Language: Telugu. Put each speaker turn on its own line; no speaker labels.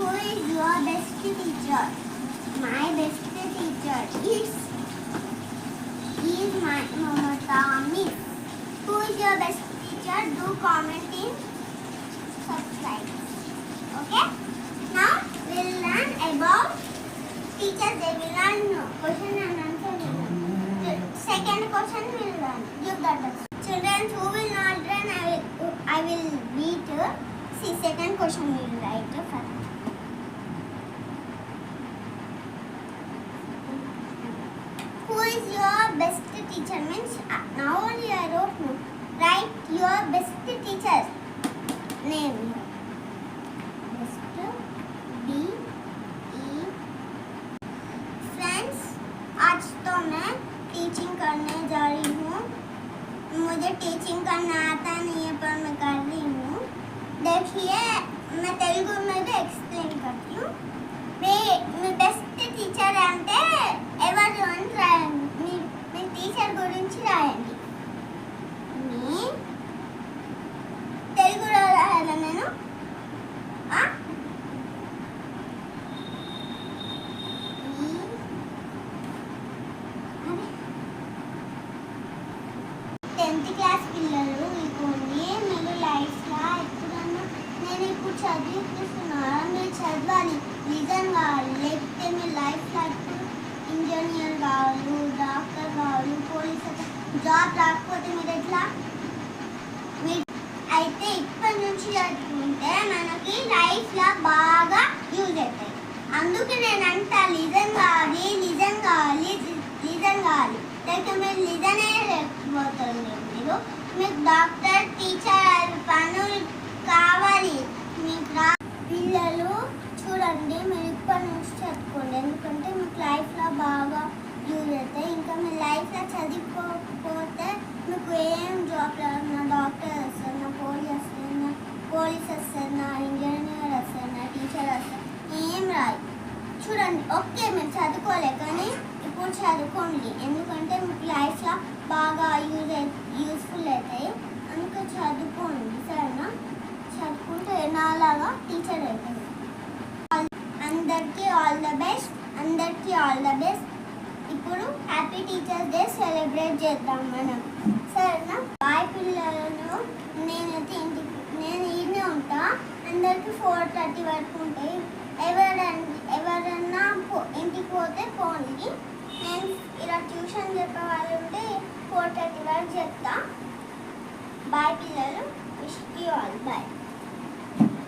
Who is your best teacher? My best teacher is my Mamata Miss. Who is your best teacher? Do comment in subscribe. Okay? Now we'll learn about teachers. They will learn question and answer. Second question will learn. Give that. Children who will not learn, I will beat. See, second question will write first. Who is your best teacher? Means now only I wrote no. Write your best teacher name. Best B E. Friends, आज तो मैं टीचिंग करने जा रही हूँ. मुझे टीचिंग करना आता नहीं है पर मैं कर रही हूँ. देखिए मैं तेलुगु में भी एक्सप्लेन करती हूँ. మీ బెస్ట్ టీచర్ అంటే ఎవరు అని రాయండి. మీ టీచర్ గురించి రాయండి. మీ తెలుగులో రాయాలా నేను? 10th క్లాస్ పిల్లలు ఇవ్వండి. మీరు లైఫ్లో ఎప్పుడన్నా నేను ఇప్పుడు చదివిస్తున్నాను, మీరు చదవాలి, నిజం కావాలి. లేకపోతే మీ లైఫ్లో ఇప్పుడు ఇంజనీర్ కావాలి, డాక్టర్ కావాలి, పోలీస్ జాబ్ రాకపోతే మీరు ఎట్లా? మీరు అయితే ఇప్పటి నుంచి చదువుకుంటే మనకి లైఫ్లో బాగా యూజ్ అవుతాయి. అందుకే నేను అంటా నిజం కావాలి, నిజం కావాలి, నిజం కావాలి. లేకపోతే మీరు నిజమే లేకపోతుంది. మీకు డాక్టర్, టీచర్ పనులు కావాలి. మీకు పిల్లలు చూడండి, మీరు ఇప్పటి నుంచి చదువుకోండి. ఎందుకంటే మీకు లైఫ్లో బాగా యూజ్ అవుతాయి. ఇంకా మీ లైఫ్లో చదువుకోకపోతే మీకు ఏం జాబ్ రాదు. డాక్టర్ వస్తున్నా, పోలీస్ వస్తున్నా, ఇంజనీర్ వస్తున్నా, టీచర్ వస్తున్నా, ఏం రాదు. చూడండి, ఓకే మీరు చదువుకోలే కానీ ఇప్పుడు చదువుకోండి. ఎందుకంటే మీకు లైఫ్లో బాగా యూస్ఫుల్ అవుతాయి. అందుకే చదువుకోండి, సరేనా? చదువుకుంటే నాలాగా టీచర్ అవుతుంది. అందరికీ ఆల్ ద బెస్ట్. అందరికీ ఆల్ ద బెస్ట్. ఇప్పుడు హ్యాపీ టీచర్స్ డే సెలబ్రేట్ చేద్దాం మనం, సరేనా? బాయ్ పిల్లలు. నేను ఈయనే ఉంటా. అందరికీ 4:30 వరకు ఉంటాయి. ఎవరన్నా ఇంటికి పోతే పోండి. నేను ఇలా ట్యూషన్ చెప్పే వాళ్ళు ఉంటే 4:30 వరకు చెప్తా. బాయ్ పిల్లలు. Wish you all. బాయ్.